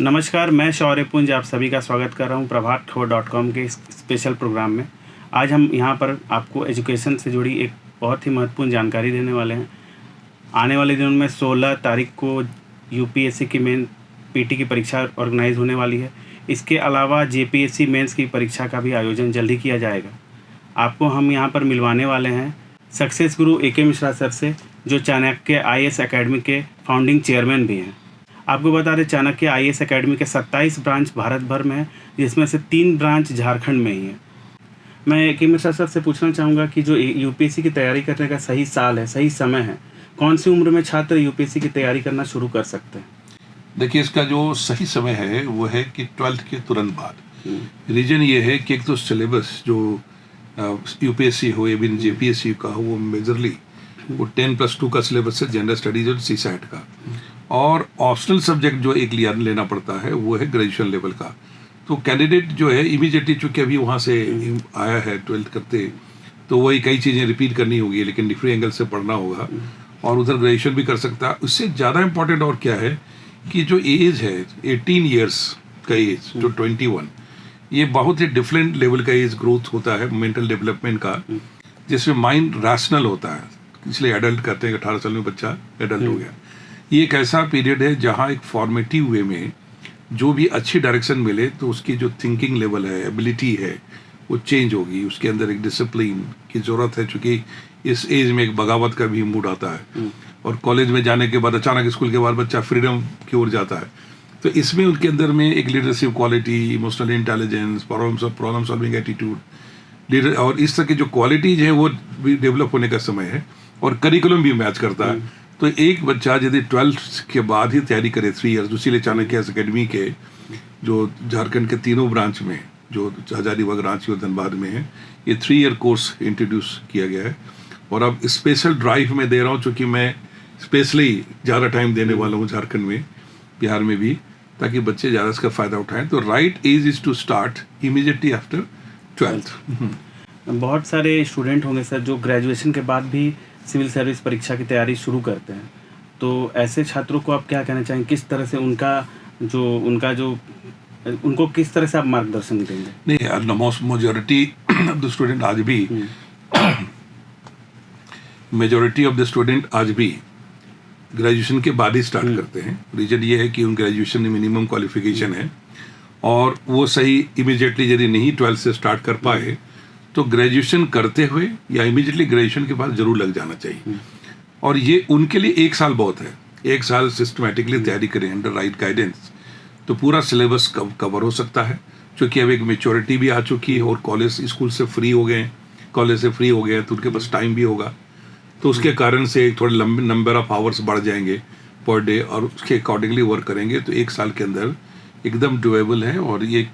नमस्कार, मैं शौर्यपुंज आप सभी का स्वागत कर रहा हूं प्रभात खबर .com के इस स्पेशल प्रोग्राम में। आज हम यहां पर आपको एजुकेशन से जुड़ी एक बहुत ही महत्वपूर्ण जानकारी देने वाले हैं। आने वाले दिनों में 16 तारीख को यूपीएससी की मेन पीटी की परीक्षा ऑर्गेनाइज होने वाली है। इसके अलावा जेपीएससी मेंस की परीक्षा का भी आयोजन जल्द ही किया जाएगा। आपको हम यहाँ पर मिलवाने वाले हैं सक्सेस गुरु AK मिश्रा सर से, जो चाणक्य IAS अकेडमी के फाउंडिंग चेयरमैन भी हैं। आपको बता दें, चाणक्य IAS अकेडमी के 27 ब्रांच भारत भर में है, जिसमें से 3 ब्रांच झारखंड में ही है। मैं AK मिश्रा सर से पूछना चाहूँगा कि जो यूपीएससी की तैयारी करने का सही साल है, सही समय है, कौन सी उम्र में छात्र यूपीएससी की तैयारी करना शुरू कर सकते हैं? देखिए, इसका जो सही समय है वो है कि 12th के तुरंत बाद। रीजन ये है कि एक तो सिलेबस जो यूपीएससी हो या फिर जेपीएससी का हो, वो मेजरली वो 10+2 का सिलेबस है, जनरल स्टडीज और CSAT का। और ऑप्शनल सब्जेक्ट जो एक लेना पड़ता है वो है ग्रेजुएशन लेवल का। तो कैंडिडेट जो है इमीडिएटली, चूँकि अभी वहाँ से आया है 12th करते, तो वही कई चीज़ें रिपीट करनी होगी, लेकिन डिफरेंट एंगल से पढ़ना होगा और उधर ग्रेजुएशन भी कर सकता है। उससे ज़्यादा इम्पोर्टेंट और क्या है कि जो एज है 18 ईयर्स का एज, जो 21, ये बहुत ही डिफरेंट लेवल का एज ग्रोथ होता है मेंटल डेवलपमेंट का, जिसमें माइंड रैशनल होता है। इसलिए एडल्ट कहते हैं कि 18 साल में बच्चा एडल्ट हो गया। ये एक ऐसा पीरियड है जहाँ एक फॉर्मेटिव वे में जो भी अच्छी डायरेक्शन मिले तो उसकी जो थिंकिंग लेवल है, एबिलिटी है, वो चेंज होगी। उसके अंदर एक डिसिप्लिन की ज़रूरत है, चूँकि इस एज में एक बगावत का भी मूड आता है। और कॉलेज में जाने के बाद, अचानक स्कूल के बाद बच्चा फ्रीडम की ओर जाता है, तो इसमें उनके अंदर में एक leadership quality, emotional intelligence, problem solving attitude, leader और इस तरह की जो क्वालिटीज हैं वो भी डेवलप होने का समय है। और करिकुलम भी मैच करता है। तो एक बच्चा यदि 12th के बाद ही तैयारी करे 3 ईयर्स, इसीलिए चाणक्य अकेडमी के जो झारखंड के तीनों ब्रांच में, जो हजारीबाग, रांची और धनबाद में है, ये 3 ईयर कोर्स इंट्रोड्यूस किया गया है। और अब स्पेशल ड्राइव में दे रहा हूँ, चूँकि मैं स्पेशली ज़्यादा टाइम देने वाला हूँ झारखंड में, बिहार में भी, ताकि बच्चे ज़्यादा इसका फ़ायदा उठाएं। तो right age is to start immediately after 12th। बहुत सारे स्टूडेंट होंगे सर जो ग्रेजुएशन के बाद भी सिविल सर्विस परीक्षा की तैयारी शुरू करते हैं, तो ऐसे छात्रों को आप क्या कहना चाहेंगे? किस तरह से उनको किस तरह से आप मार्गदर्शन देंगे? नहीं, most majority of the student आज भी ग्रेजुएशन के बाद ही स्टार्ट करते हैं। रीजन ये है कि उन ग्रेजुएशन में मिनिमम क्वालिफिकेशन है, और वो सही इमीडिएटली यदि नहीं 12th से स्टार्ट कर पाए तो ग्रेजुएशन करते हुए या इमीडिएटली ग्रेजुएशन के बाद जरूर लग जाना चाहिए। और ये उनके लिए 1 साल बहुत है। 1 साल सिस्टमेटिकली तैयारी करें अंडर राइट गाइडेंस, तो पूरा सिलेबस कवर हो सकता है। क्योंकि अब एक मेच्योरिटी भी आ चुकी है और कॉलेज स्कूल से फ्री हो गए, तो उनके पास टाइम भी होगा, तो उसके कारण से थोड़े लंबे नंबर ऑफ आवर्स बढ़ जाएंगे पर डे, और उसके अकॉर्डिंगली वर्क करेंगे तो 1 साल के अंदर एकदम डुएबल है। और ये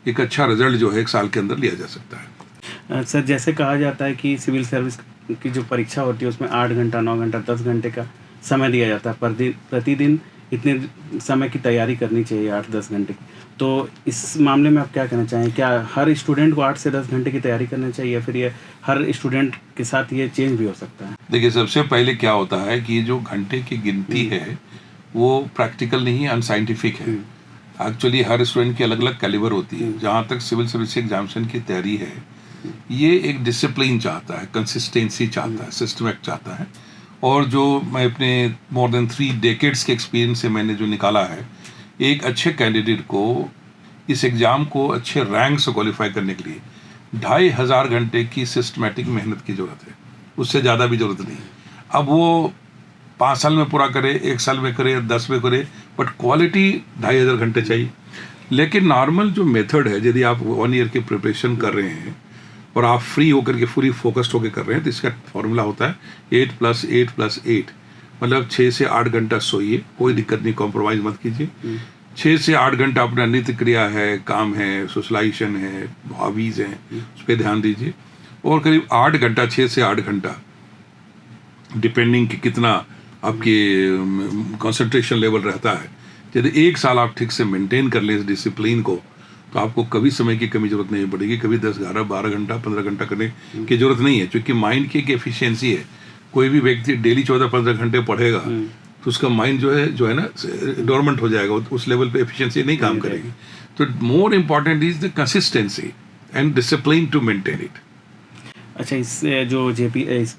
एक अच्छा रिजल्ट जो है 1 साल के अंदर लिया जा सकता है। सर, जैसे कहा जाता है कि सिविल सर्विस की जो परीक्षा होती है उसमें 8 घंटा, 9 घंटा, 10 घंटे का समय दिया जाता है। प्रतिदिन इतने समय की तैयारी करनी चाहिए, 8-10 घंटे की। तो इस मामले में आप क्या कहना चाहेंगे? क्या हर स्टूडेंट को 8 से 10 घंटे की तैयारी करनी चाहिए, या फिर ये हर स्टूडेंट के साथ ये चेंज भी हो सकता है? देखिए, सबसे पहले क्या होता है कि जो घंटे की गिनती है वो प्रैक्टिकल नहीं, अनसाइंटिफिक है। एक्चुअली हर स्टूडेंट की अलग अलग कैलिबर होती है। जहाँ तक सिविल सर्विस एग्जामिनेशन की तैयारी है, ये एक डिसिप्लिन चाहता है, कंसिस्टेंसी चाहता है, सिस्टमेटिक चाहता है। और जो मैं अपने मोर देन 3 डेकेड्स के एक्सपीरियंस से मैंने जो निकाला है, एक अच्छे कैंडिडेट को इस एग्ज़ाम को अच्छे रैंक से क्वालिफाई करने के लिए 2500 घंटे की सिस्टमेटिक मेहनत की ज़रूरत है। उससे ज़्यादा भी ज़रूरत नहीं। अब वो 5 साल में पूरा करे, 1 साल में करे, 10 में करे, बट क्वालिटी 2500 घंटे चाहिए। लेकिन नॉर्मल जो मेथड है, यदि आप 1 ईयर की प्रिपरेशन कर रहे हैं और आप फ्री होकर के पूरी फोकस्ड होकर कर रहे हैं, तो इसका फॉर्मूला होता है 8+8+8, मतलब 6 से 8 घंटा सोइए, कोई दिक्कत नहीं, कॉम्प्रोमाइज़ मत कीजिए। 6 से 8 घंटा अपना नित्य क्रिया है, काम है, सोशलाइजेशन है, हॉबीज़ हैं, उस पर ध्यान दीजिए। और करीब 8 घंटा, 6 से 8 घंटा, डिपेंडिंग कि कितना आपके कंसंट्रेशन लेवल रहता है। यदि 1 साल आप ठीक से मेंटेन कर लें इस डिसिप्लिन को, तो आपको कभी समय की कमी जरूरत नहीं पड़ेगी। कभी 10, 11, 12 घंटा, 15 घंटा करने की जरूरत नहीं है, क्योंकि माइंड की एक एफिशिएंसी है। कोई भी व्यक्ति डेली 14-15 घंटे पढ़ेगा तो उसका माइंड जो है ना डोरमेंट हो जाएगा, उस लेवल पे एफिशिएंसी नहीं काम करेगी। तो more important is the consistency and discipline to maintain it. अच्छा, इस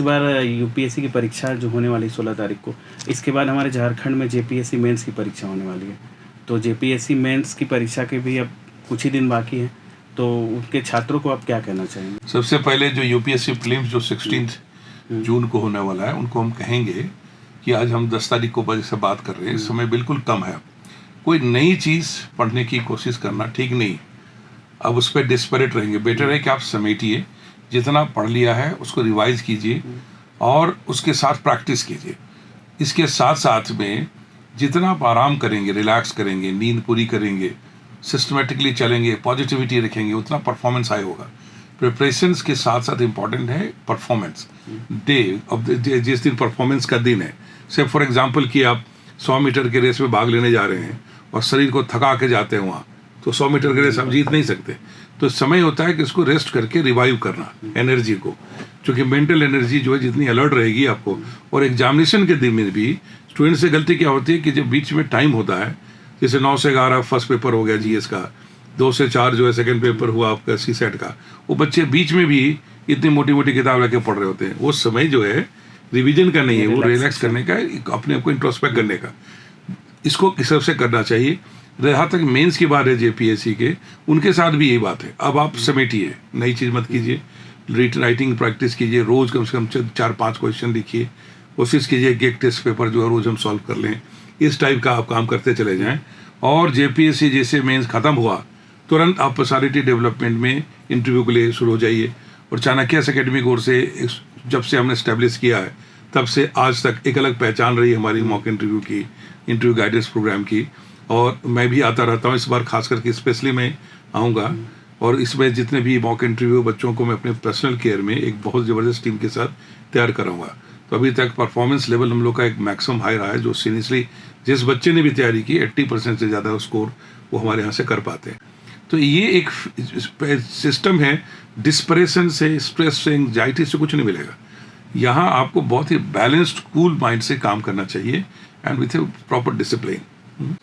बार यूपीएससी की परीक्षा जो होने वाली 16 तारीख को, इसके बाद हमारे झारखंड में जेपीएससी मेंस की परीक्षा होने वाली है। तो जेपीएससी मेंस की परीक्षा के भी अब कुछ ही दिन बाकी हैं, तो उनके छात्रों को आप क्या कहना चाहेंगे? सबसे पहले जो यूपीएससी प्रीलिम्स जो 16 जून को होने वाला है, उनको हम कहेंगे कि आज हम 10 तारीख को बजे से बात कर रहे हैं, समय बिल्कुल कम है। कोई नई चीज़ पढ़ने की कोशिश करना ठीक नहीं, अब उस पर डिस्परेट रहेंगे। बेटर है कि आप समेटिए, जितना पढ़ लिया है उसको रिवाइज कीजिए और उसके साथ प्रैक्टिस कीजिए। इसके साथ साथ में जितना आप आराम करेंगे, रिलैक्स करेंगे, नींद पूरी करेंगे, सिस्टमेटिकली चलेंगे, पॉजिटिविटी रखेंगे, उतना परफॉर्मेंस हाई होगा। प्रिपरेशंस के साथ साथ इम्पॉर्टेंट है परफॉर्मेंस। जिस दिन परफॉर्मेंस का दिन है, से फॉर एग्जांपल कि आप 100 मीटर के रेस में भाग लेने जा रहे हैं और शरीर को थका के जाते हैं वहाँ, तो 100 मीटर के रेस आप जीत नहीं सकते। तो समय होता है कि इसको रेस्ट करके रिवाइव करना एनर्जी को, क्योंकि मेंटल एनर्जी जो है जितनी अलर्ट रहेगी आपको। और एग्जामिनेशन के दिन में भी स्टूडेंट से गलती क्या होती है कि जब बीच में टाइम होता है, जैसे 9 से 11 फर्स्ट पेपर हो गया जीएस का, 2 से 4 जो है सेकंड पेपर हुआ आपका सीसेट का, वो बच्चे बीच में भी इतनी मोटी मोटी किताब लेके पढ़ रहे होते हैं। वो समय जो है रिवीजन का नहीं है, वो रिलैक्स करने का, अपने आप को इंट्रोस्पेक्ट करने का। इसको इस तरफ से करना चाहिए। रहा तक मेंस की बात है जेपीएससी के, उनके साथ भी यही बात है। अब आप समेटिए, नई चीज़ मत कीजिए, राइटिंग प्रैक्टिस कीजिए, रोज़ कम से कम 4-5 क्वेश्चन लिखिए, कोशिश कीजिए कि एक टेस्ट पेपर जो है रोज़ हम सॉल्व कर लें। इस टाइप का आप काम करते चले जाएं। और जेपीएससी जैसे मेंस ख़त्म हुआ, तुरंत आप पर्सनालिटी डेवलपमेंट में इंटरव्यू के लिए शुरू हो जाइए। और चाणक्य एकेडमी कोर्स से जब से हमने इस्टेब्लिश किया है, तब से आज तक एक अलग पहचान रही हमारी मॉक इंटरव्यू की, इंटरव्यू गाइडेंस प्रोग्राम की। और मैं भी आता रहता हूँ, इस बार खास करके स्पेशली मैं आऊँगा। और इसमें जितने भी मॉक इंटरव्यू बच्चों को मैं अपने पर्सनल केयर में एक बहुत ज़बरदस्त टीम के साथ तैयार कराऊंगा। तो अभी तक परफॉर्मेंस लेवल हम लोग का एक मैक्सिमम हाई रहा है, जो सीरियसली जिस बच्चे ने भी तैयारी की 80% से ज़्यादा स्कोर वो हमारे यहाँ से कर पाते हैं। तो ये एक सिस्टम है, डिस्परेशन से, स्ट्रेस से, एंग्जाइटी से कुछ नहीं मिलेगा। यहाँ आपको बहुत ही बैलेंस्ड कूल माइंड से काम करना चाहिए and with A proper discipline.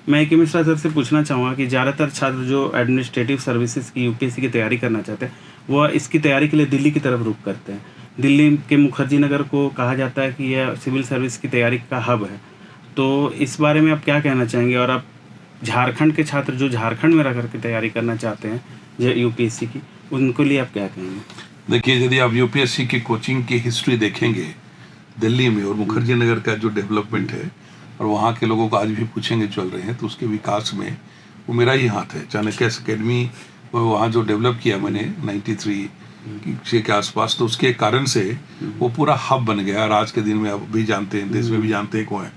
मैं के मिश्रा सर से पूछना चाहूँगा कि ज़्यादातर छात्र जो एडमिनिस्ट्रेटिव सर्विसेज की यूपीएससी की तैयारी करना चाहते हैं, वह इसकी तैयारी के लिए दिल्ली की तरफ रुख करते हैं। दिल्ली के मुखर्जी नगर को कहा जाता है कि यह सिविल सर्विस की तैयारी का हब है। तो इस बारे में आप क्या कहना चाहेंगे? और आप झारखंड के छात्र जो झारखंड में रह करके तैयारी करना चाहते हैं यूपीएससी की, उनको लिए आप क्या कहेंगे? देखिए, यदि आप यूपीएससी की कोचिंग की हिस्ट्री देखेंगे दिल्ली में और मुखर्जी नगर का जो डेवलपमेंट है, और वहाँ के लोगों को आज भी पूछेंगे चल रहे हैं, तो उसके विकास में वो मेरा ही हाथ है। चाणक्य एकेडमी वहाँ जो डेवलप किया मैंने 93 के आसपास, तो उसके कारण से वो पूरा हब बन गया। और आज के दिन में अब भी जानते हैं, देश में भी जानते हैं कौन है।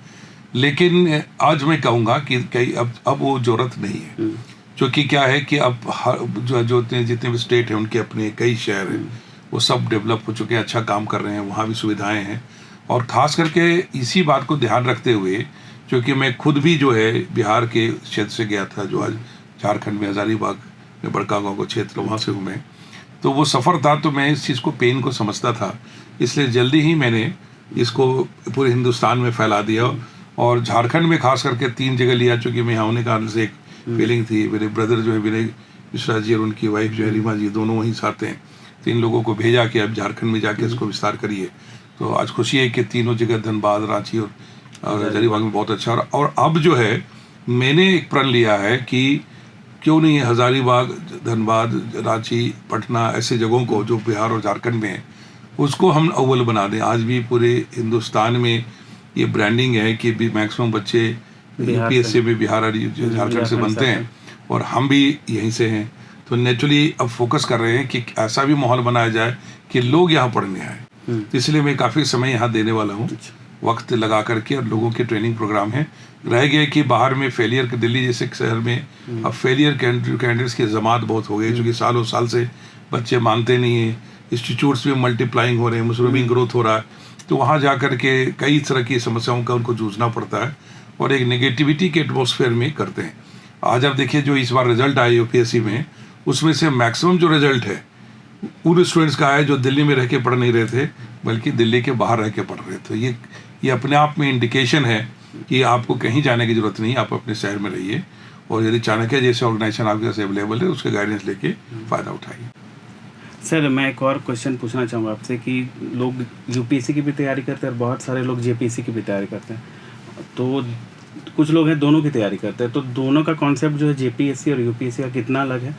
लेकिन आज मैं कहूँगा कि कई अब वो ज़रूरत नहीं है, क्योंकि क्या है कि अब जो जितने भी स्टेट हैं उनके अपने कई शहर हैं, वो सब डेवलप हो चुके हैं, अच्छा काम कर रहे हैं, वहाँ भी सुविधाएं हैं। और ख़ास करके इसी बात को ध्यान रखते हुए, क्योंकि मैं खुद भी जो है बिहार के क्षेत्र से गया था, जो आज झारखंड में हज़ारीबाग में बड़का गाँव का क्षेत्र, वहाँ से हूँ मैं, तो वो सफ़र था, तो मैं इस चीज़ को, पेन को समझता था। इसलिए जल्दी ही मैंने इसको पूरे हिंदुस्तान में फैला दिया। और झारखंड में खास करके 3 जगह लिया, चूँकि मैं यहाँ होने के कारण से एक फीलिंग थी। मेरे ब्रदर जो है विनय मिश्रा जी और उनकी वाइफ जो है रीमा जी, दोनों वहीं साथ हैं। 3 लोगों को भेजा कि अब झारखंड में जाके इसको विस्तार करिए। तो आज खुशी है कि तीनों जगह, धनबाद, रांची और हजारीबाग में बहुत अच्छा। और अब जो है मैंने एक प्रण लिया है कि क्यों नहीं हजारीबाग, धनबाद, रांची, पटना, ऐसे जगहों को जो बिहार और झारखंड में है, उसको हम अव्वल बना दें। आज भी पूरे हिंदुस्तान में ये ब्रांडिंग है कि भी मैक्सिमम बच्चे यूपीएससी में बिहार और झारखंड से बनते हैं, और हम भी यहीं से हैं। तो नेचुरली अब फोकस कर रहे हैं कि ऐसा भी माहौल बनाया जाए कि लोग यहाँ पढ़ने आए। तो इसलिए मैं काफ़ी समय यहाँ देने वाला हूँ, वक्त लगा करके, और लोगों के ट्रेनिंग प्रोग्राम है। रह गए कि बाहर में फेलियर के, दिल्ली जैसे शहर में अब फेलियर कैंडिडेट्स की जमात बहुत हो गई, क्योंकि सालों साल से बच्चे मानते नहीं हैं, इंस्टीट्यूट्स में मल्टीप्लाइंग हो रहे हैं, मुस्लिम ग्रोथ हो रहा है, तो वहाँ जा कर के कई तरह की समस्याओं का उनको जूझना पड़ता है, और एक नेगेटिविटी के एटमॉस्फेयर में करते हैं। आज आप देखिए जो इस बार रिजल्ट आए यूपीएससी में, उसमें से मैक्सिमम जो रिजल्ट है उन स्टूडेंट्स का है जो दिल्ली में रह के पढ़ नहीं रहे थे, बल्कि दिल्ली के बाहर रह के पढ़ रहे थे। ये अपने आप में इंडिकेशन है कि आपको कहीं जाने की ज़रूरत नहीं, आप अपने शहर में रहिए, और यदि चाणक्य जैसे ऑर्गेनाइजेशन आपके पास अवेलेबल है उसके गाइडेंस लेके फ़ायदा उठाइए। सर मैं एक और क्वेश्चन पूछना चाहूँगा आपसे कि लोग यूपीएससी की भी तैयारी करते हैं और बहुत सारे लोग जेपीएससी की भी तैयारी करते हैं, तो कुछ लोग हैं दोनों की तैयारी करते हैं, तो दोनों का कॉन्सेप्ट जो है जेपीएससी और यूपीएससी का कितना अलग है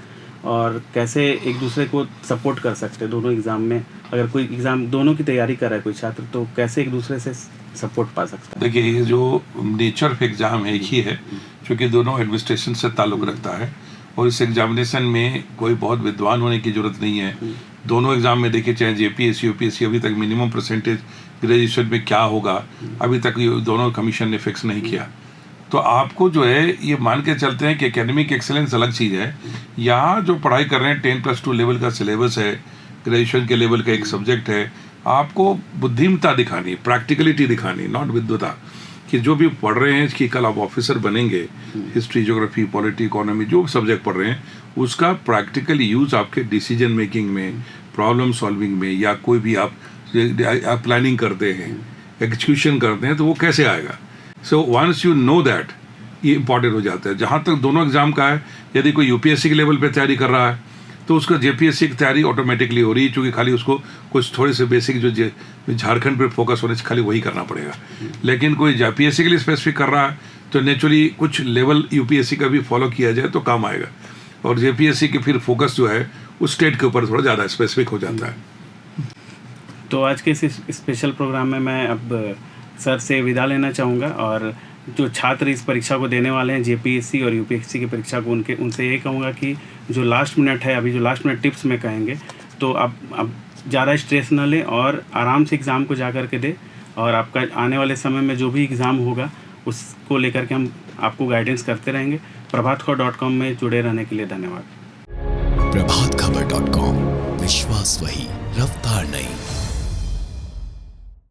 और कैसे एक दूसरे को सपोर्ट कर सकते हैं दोनों एग्ज़ाम में? अगर कोई एग्ज़ाम दोनों की तैयारी कर रहा है कोई छात्र, तो कैसे एक दूसरे से सपोर्ट पा सकता है? देखिए, ये जो नेचर ऑफ एग्ज़ाम है एक ही है, क्योंकि दोनों एडमिनिस्ट्रेशन से ताल्लुक़ रखता है, और इस एग्जामिनेशन में कोई बहुत विद्वान होने की ज़रूरत नहीं है। दोनों एग्ज़ाम में देखिए, चाहे जेपीएससी यूपीएससी, अभी तक मिनिमम परसेंटेज ग्रेजुएशन में क्या होगा अभी तक ये दोनों कमीशन ने फिक्स नहीं किया। तो आपको जो है ये मान के चलते हैं कि एकेडमिक एक्सेलेंस अलग चीज़ है, यहाँ जो पढ़ाई कर रहे हैं 10+2 लेवल का सिलेबस है, ग्रेजुएशन के लेवल का एक सब्जेक्ट है, आपको बुद्धिमता दिखानी, प्रैक्टिकलिटी दिखानी, नॉट विद्वता, कि जो भी पढ़ रहे हैं कि कल आप ऑफिसर बनेंगे, हिस्ट्री, ज्योग्राफी, पॉलिटी, इकोनॉमी, जो सब्जेक्ट पढ़ रहे हैं उसका प्रैक्टिकल यूज़ आपके डिसीजन मेकिंग में, प्रॉब्लम सॉल्विंग में, या कोई भी आप प्लानिंग करते हैं, एग्जीक्यूशन करते हैं, तो वो कैसे आएगा। So once you know that, ये इंपॉर्टेंट हो जाता है। जहाँ तक दोनों एग्जाम का है, यदि कोई यूपीएससी के लेवल पे तैयारी कर रहा है तो उसका जेपीएससी की तैयारी ऑटोमेटिकली हो रही है, क्योंकि खाली उसको कुछ थोड़े से बेसिक जो झारखंड पे फोकस होने से खाली वही करना पड़ेगा। लेकिन कोई जेपीएससी के लिए स्पेसिफिक कर रहा है तो नेचुरली कुछ लेवल यूपीएससी का भी फॉलो किया जाए तो काम आएगा, और जेपीएससी की फिर फोकस जो है उस स्टेट के ऊपर थोड़ा ज़्यादा स्पेसिफिक हो जाता है। तो आज के इस स्पेशल प्रोग्राम में मैं अब सर से विदा लेना चाहूँगा, और जो छात्र इस परीक्षा को देने वाले हैं जेपीएससी और यूपीएससी की परीक्षा को, उनसे ये कहूँगा कि जो लास्ट मिनट है, अभी जो लास्ट मिनट टिप्स में कहेंगे, तो अब ज़्यादा स्ट्रेस न लें और आराम से एग्ज़ाम को जा कर के दें, और आपका आने वाले समय में जो भी एग्ज़ाम होगा उसको लेकर के हम आपको गाइडेंस करते रहेंगे। प्रभातखबर.com में जुड़े रहने के लिए धन्यवाद। प्रभातखबर.com, विश्वास वही, रफ्तार नहीं।